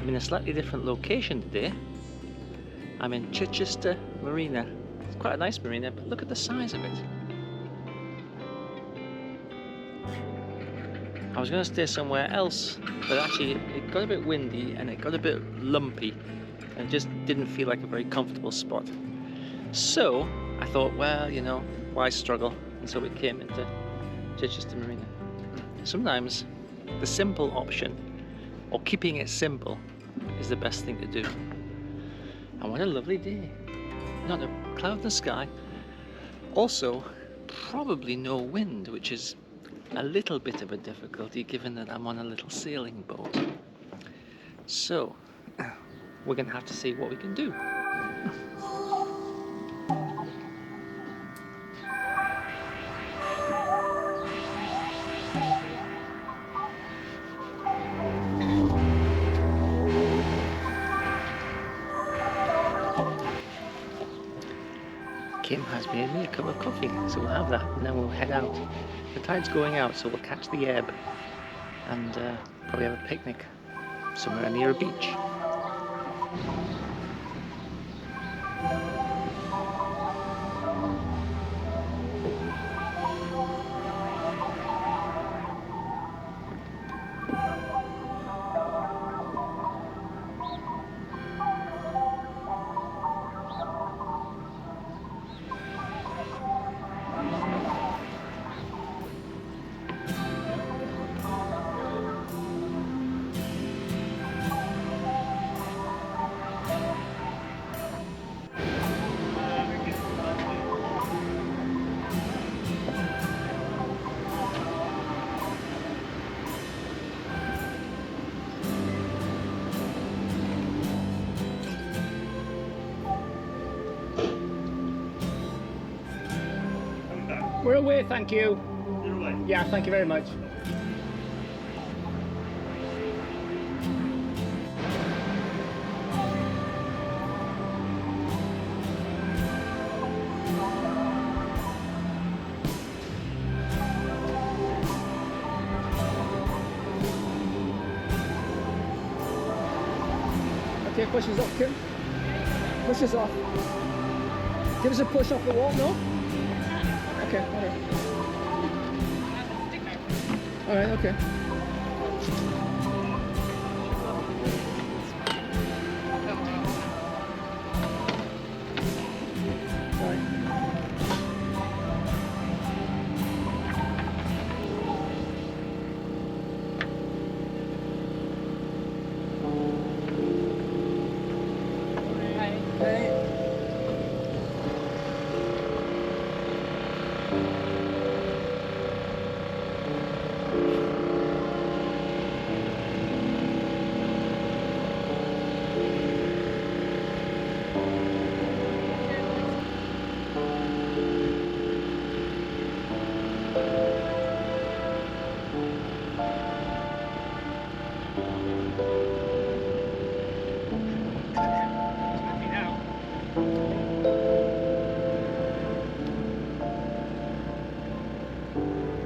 I'm in a slightly different location today. I'm in Chichester Marina. It's quite a nice marina, but look at the size of it. I was going to stay somewhere else, but actually it got a bit windy and it got a bit lumpy and it just didn't feel like a very comfortable spot. So I thought, well, you know, why struggle? And so we came into Chichester Marina. Sometimes the simple option, or keeping it simple, is the best thing to do. And what a lovely day. Not a cloud in the sky. Also, probably no wind, which is a little bit of a difficulty given that I'm on a little sailing boat. So, we're going to have to see what we can do. Kim has made me a cup of coffee, so we'll have that and then we'll head out. The tide's going out, so we'll catch the ebb and probably have a picnic somewhere near a beach. We're away, thank you. You're away. Yeah, thank you very much. Okay, push us off, Kim. Push us off. Give us a push off the wall, no? Okay, alright. Alright, okay.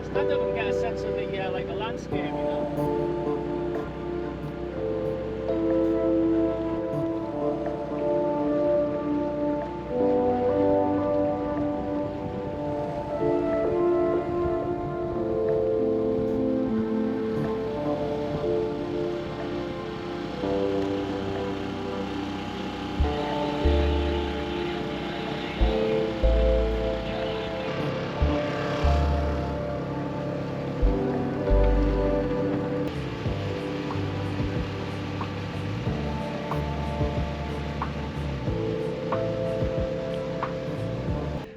Stand up and get a sense of the like the landscape, you know.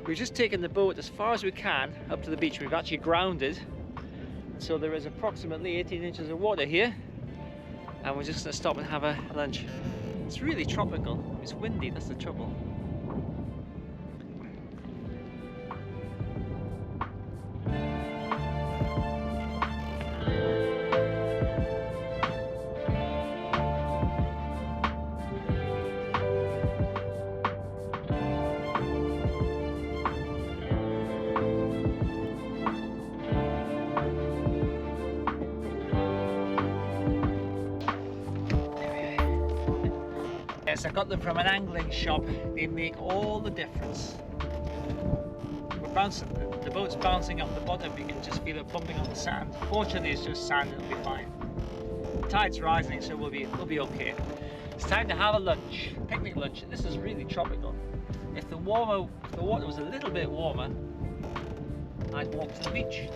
We've just taken the boat as far as we can up to the beach. We've actually grounded, so there is approximately 18 inches of water here, and we're just going to stop and have a lunch. It's really tropical. It's windy, that's the trouble. Yes, I got them from an angling shop. They make all the difference. We're bouncing, the boat's bouncing off the bottom. You can just feel it bumping on the sand. Fortunately, it's just sand. It'll be fine. The tide's rising, so we'll be okay. It's time to have a lunch, picnic lunch. This is really tropical. If the water was a little bit warmer, I'd walk to the beach.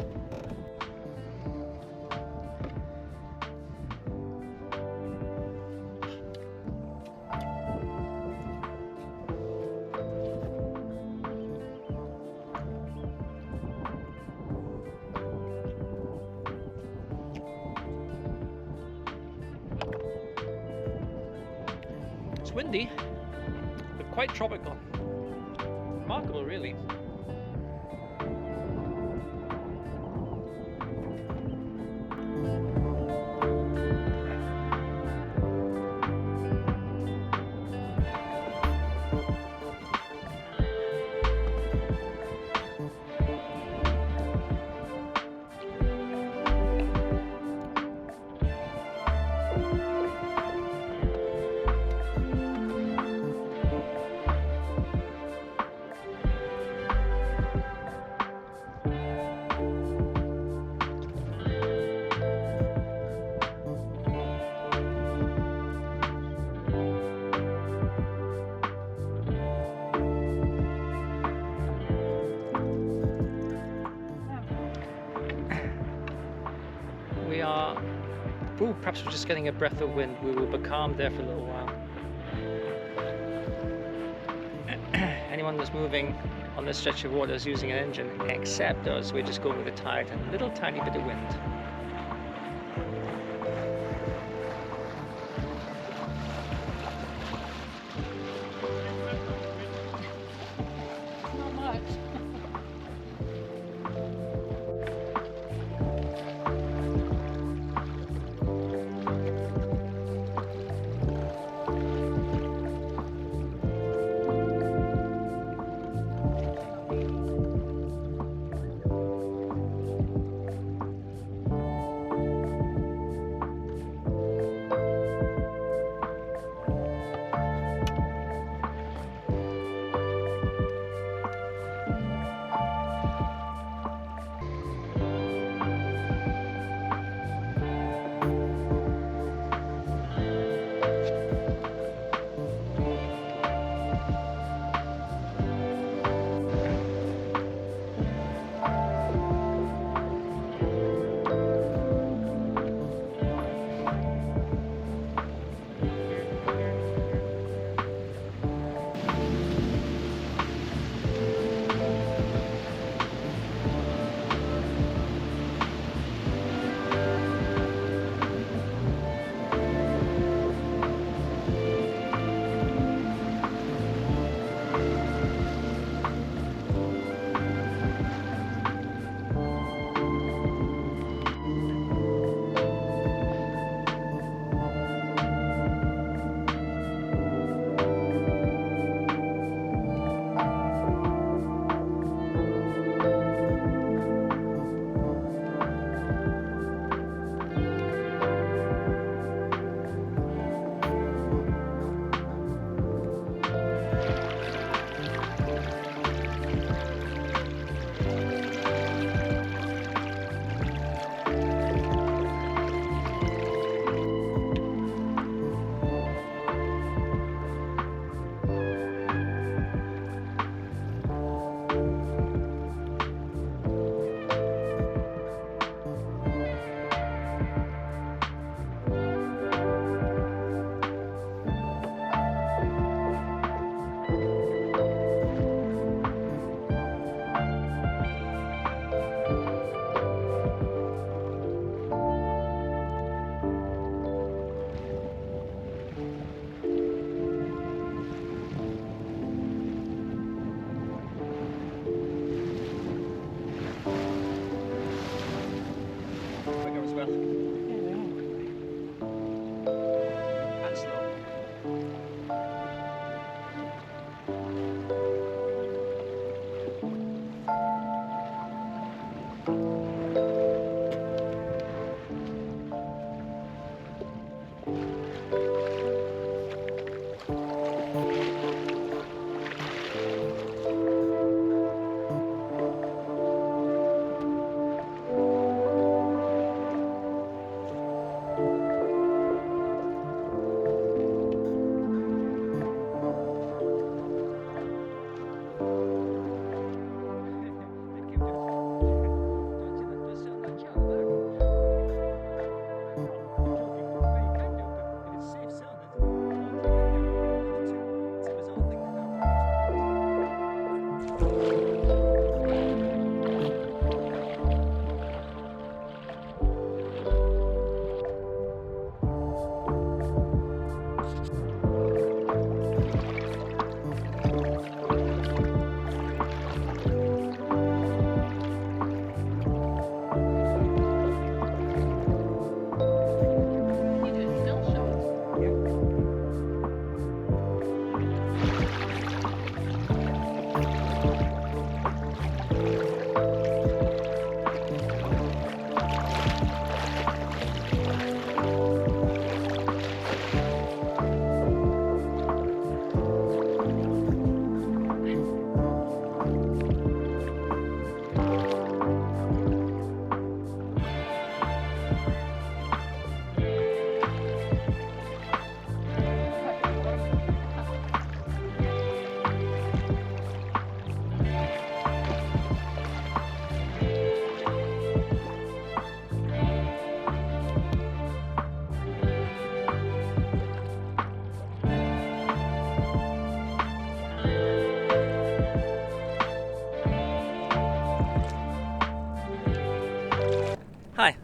It's windy, but quite tropical. Remarkable, really. We are, perhaps we're just getting a breath of wind. We were becalmed there for a little while. Anyone that's moving on this stretch of water is using an engine, except us. We're just going with the tide and a little tiny bit of wind. Not much.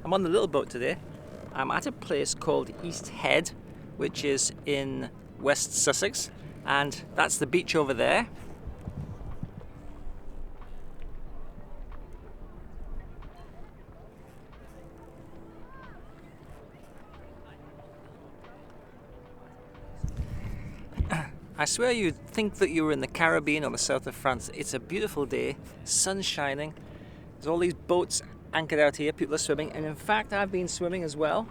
I'm on the little boat today. I'm at a place called East Head, which is in West Sussex, and that's the beach over there. I swear you'd think that you were in the Caribbean or the south of France. It's a beautiful day, sun shining, there's all these boats anchored out here, people are swimming, and in fact I've been swimming as well.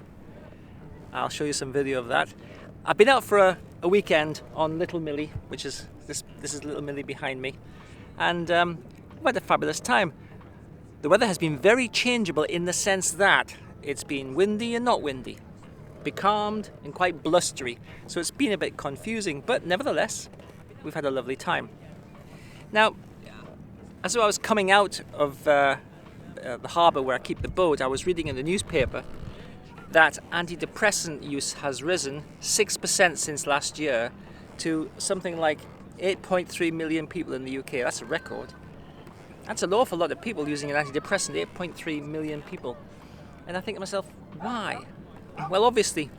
I'll show you some video of that. I've been out for a weekend on Little Mille, which is, this is Little Mille behind me, and I've had a fabulous time. The weather has been very changeable in the sense that it's been windy and not windy, becalmed and quite blustery, so it's been a bit confusing, but nevertheless we've had a lovely time. Now, as I was coming out of the harbour where I keep the boat, I was reading in the newspaper that antidepressant use has risen 6% since last year to something like 8.3 million people in the UK. That's a record. That's an awful lot of people using an antidepressant, 8.3 million people. And I think to myself, why? Well, obviously,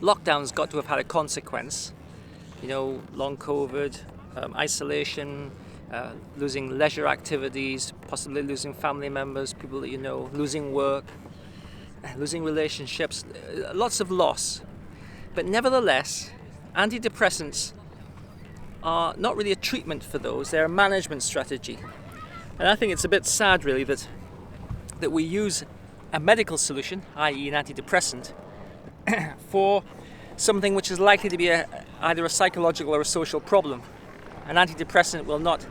lockdown's got to have had a consequence. You know, long COVID, isolation, losing leisure activities, possibly losing family members, people that you know, losing work, losing relationships, lots of loss. But nevertheless, antidepressants are not really a treatment for those, they're a management strategy. And I think it's a bit sad, really, that we use a medical solution, i.e. an antidepressant, for something which is likely to be either a psychological or a social problem. An antidepressant will not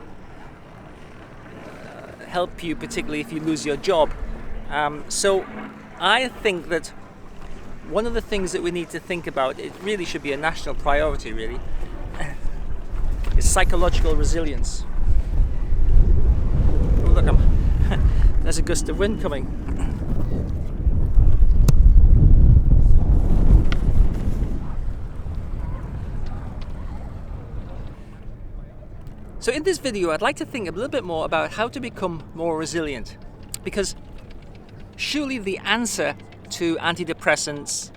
help you, particularly if you lose your job. So I think that one of the things that we need to think about, it really should be a national priority really, is psychological resilience. Oh look, there's a gust of wind coming. So in this video, I'd like to think a little bit more about how to become more resilient, because surely the answer to antidepressants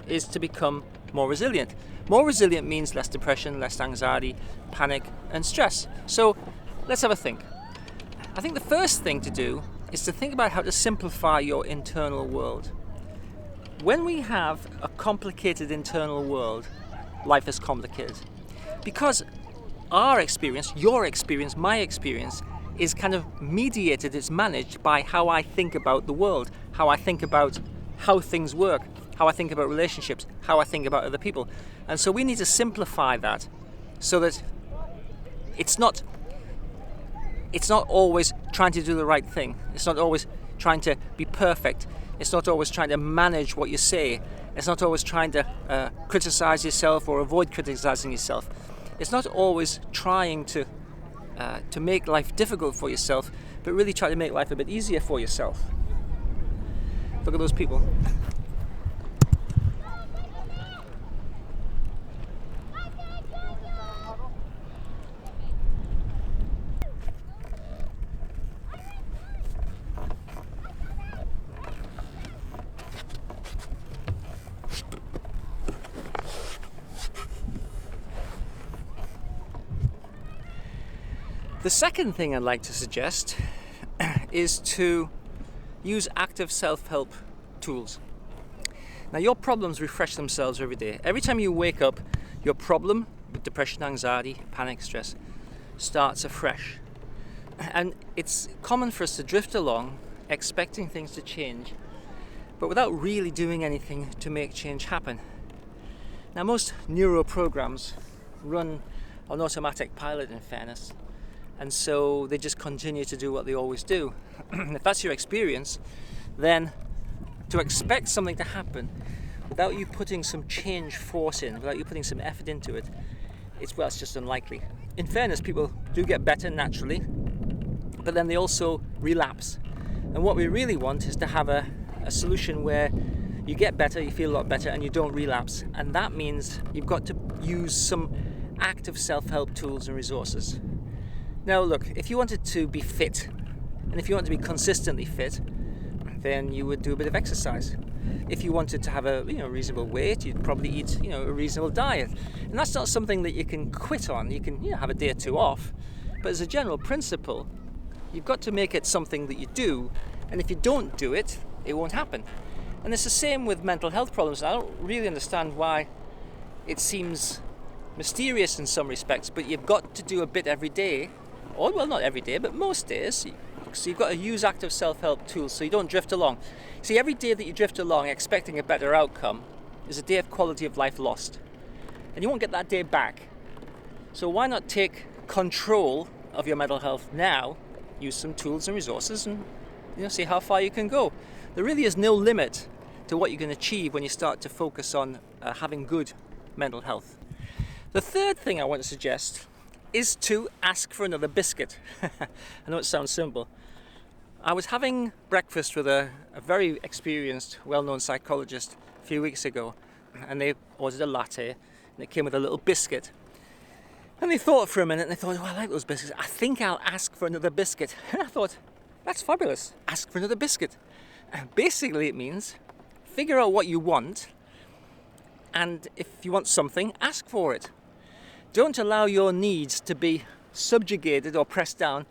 is to become more resilient. More resilient means less depression, less anxiety, panic, and stress. So let's have a think. I think the first thing to do is to think about how to simplify your internal world. When we have a complicated internal world, life is complicated. Because our experience, your experience, my experience is kind of mediated, it's managed by how I think about the world, how I think about how things work, how I think about relationships, how I think about other people. And so we need to simplify that so that it's not always trying to do the right thing. It's not always trying to be perfect. It's not always trying to manage what you say. It's not always trying to criticize yourself or avoid criticizing yourself. It's not always trying to make life difficult for yourself, but really try to make life a bit easier for yourself. Look at those people. The second thing I'd like to suggest is to use active self-help tools. Now, your problems refresh themselves every day. Every time you wake up, your problem with depression, anxiety, panic, stress starts afresh. And it's common for us to drift along expecting things to change, but without really doing anything to make change happen. Now, most neuro programs run on automatic pilot, in fairness, and so they just continue to do what they always do. If that's your experience, then to expect something to happen without you putting some change force in, without you putting some effort into it, it's just unlikely. In fairness, people do get better naturally, but then they also relapse. And what we really want is to have a solution where you get better, you feel a lot better, and you don't relapse. And that means you've got to use some active self-help tools and resources. Now look, if you wanted to be fit, and if you want to be consistently fit, then you would do a bit of exercise. If you wanted to have a reasonable weight, you'd probably eat a reasonable diet. And that's not something that you can quit on. You can have a day or two off, but as a general principle, you've got to make it something that you do. And if you don't do it, it won't happen. And it's the same with mental health problems. I don't really understand why it seems mysterious in some respects, but you've got to do a bit every day. Or, well, not every day, but most days. So you've got to use active self-help tools so you don't drift along. See, every day that you drift along expecting a better outcome is a day of quality of life lost. And you won't get that day back. So why not take control of your mental health now, use some tools and resources, and see how far you can go. There really is no limit to what you can achieve when you start to focus on having good mental health. The third thing I want to suggest is to ask for another biscuit. I know it sounds simple. I was having breakfast with a very experienced, well-known psychologist a few weeks ago, and they ordered a latte, and it came with a little biscuit. And they thought for a minute, and they thought, oh, I like those biscuits. I think I'll ask for another biscuit. And I thought, that's fabulous. Ask for another biscuit. Basically, it means figure out what you want, and if you want something, ask for it. Don't allow your needs to be subjugated or pressed down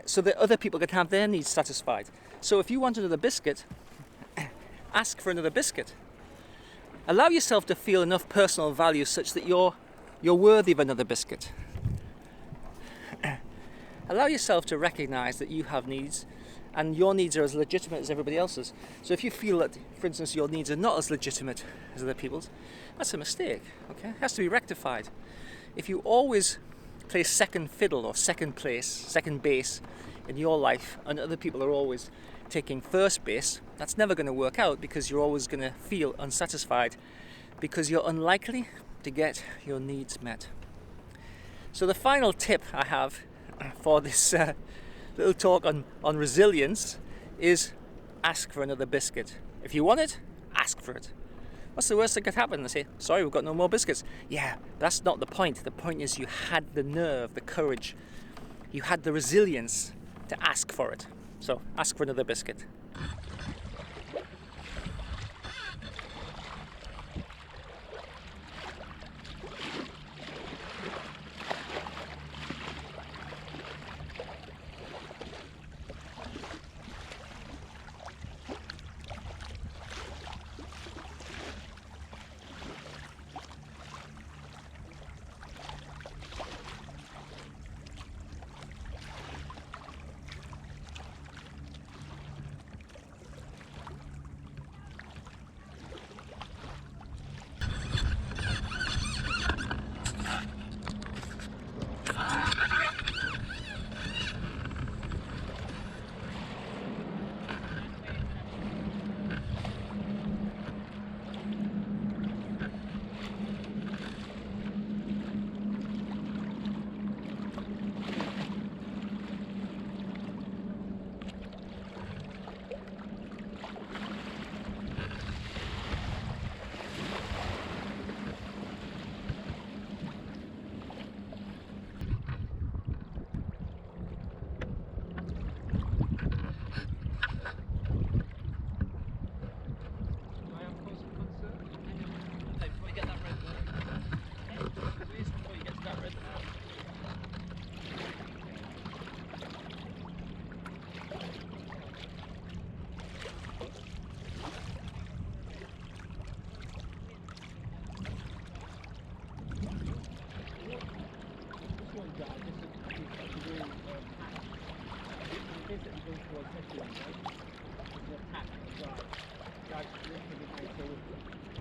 so that other people can have their needs satisfied. So if you want another biscuit, ask for another biscuit. Allow yourself to feel enough personal value such that you're worthy of another biscuit. Allow yourself to recognize that you have needs, and your needs are as legitimate as everybody else's. So if you feel that, for instance, your needs are not as legitimate as other people's, that's a mistake, okay? It has to be rectified. If you always play second fiddle or second base in your life, and other people are always taking first base, that's never going to work out, because you're always going to feel unsatisfied, because you're unlikely to get your needs met. So the final tip I have for this little talk on resilience is ask for another biscuit. If you want it, ask for it. What's the worst that could happen? They say, sorry, we've got no more biscuits. Yeah, that's not the point. The point is you had the nerve, the courage, you had the resilience to ask for it. So ask for another biscuit.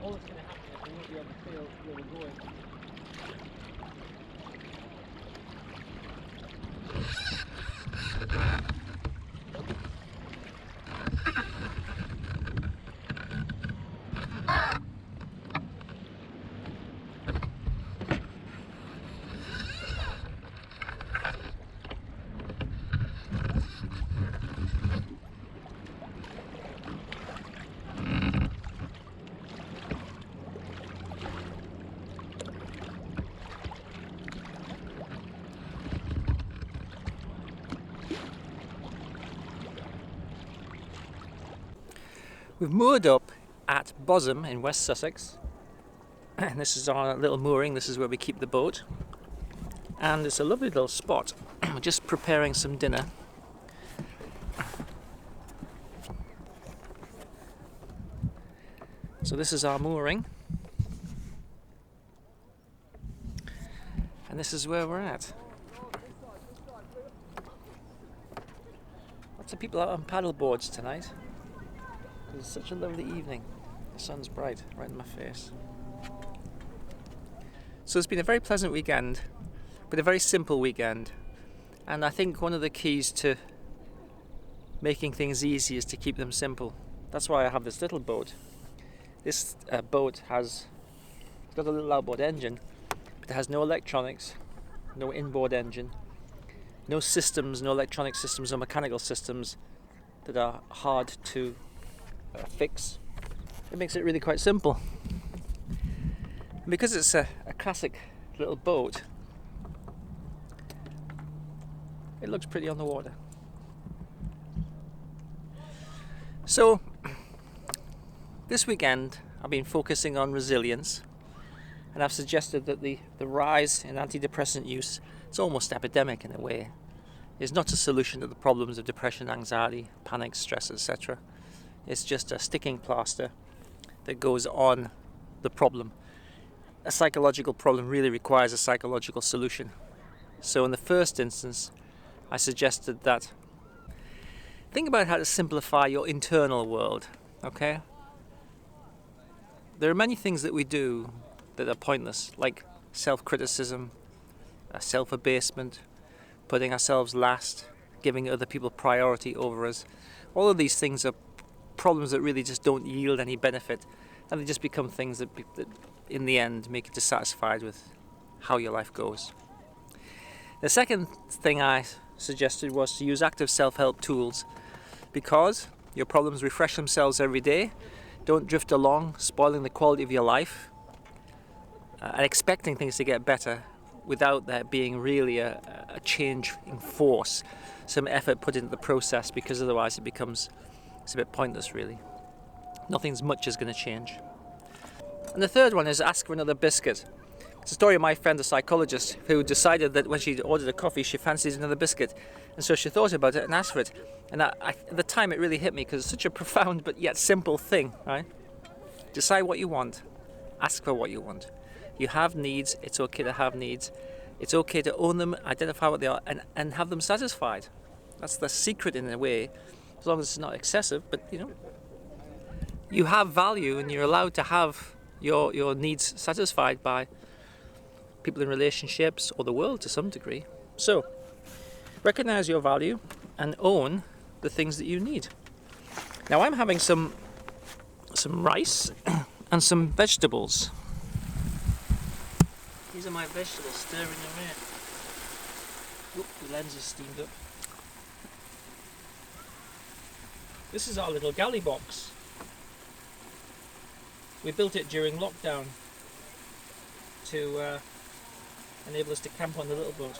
All that's going to happen is we won't be able to feel where we're going. We've moored up at Bosham in West Sussex, and this is our little mooring. This is where we keep the boat, and it's a lovely little spot. We're just preparing some dinner. So this is our mooring, and this is where we're at. Lots of people out on paddle boards tonight. It's such a lovely evening. The sun's bright right in my face. So it's been a very pleasant weekend, but a very simple weekend. And I think one of the keys to making things easy is to keep them simple. That's why I have this little boat. This boat has got a little outboard engine, but it has no electronics, no inboard engine, no systems, no electronic systems or mechanical systems that are hard to fix. It makes it really quite simple. And because it's a classic little boat, it looks pretty on the water. So this weekend I've been focusing on resilience, and I've suggested that the rise in antidepressant use, it's almost epidemic in a way, is not a solution to the problems of depression, anxiety, panic, stress, etc. It's just a sticking plaster that goes on the problem. A psychological problem really requires a psychological solution. So in the first instance, I suggested that think about how to simplify your internal world, okay? There are many things that we do that are pointless, like self-criticism, self-abasement, putting ourselves last, giving other people priority over us. All of these things are problems that really just don't yield any benefit, and they just become things that in the end make you dissatisfied with how your life goes. The second thing I suggested was to use active self-help tools, because your problems refresh themselves every day. Don't drift along spoiling the quality of your life and expecting things to get better without there being really a change in force, some effort put into the process, because otherwise it's a bit pointless really. Nothing's much is going to change. And the third one is ask for another biscuit. It's a story of my friend, a psychologist, who decided that when she ordered a coffee she fancied another biscuit, and so she thought about it and asked for it. And at the time it really hit me, because it's such a profound but yet simple thing, right? Decide what you want, ask for what you want. You have needs, it's okay to have needs, it's okay to own them, identify what they are, and have them satisfied. That's the secret in a way, as long as it's not excessive, but you have value and you're allowed to have your needs satisfied by people in relationships or the world to some degree. So recognize your value and own the things that you need. Now I'm having some rice and some vegetables. These are my vegetables stirring away. Oop, the lens is steamed up. This is our little galley box. We built it during lockdown to enable us to camp on the little boat.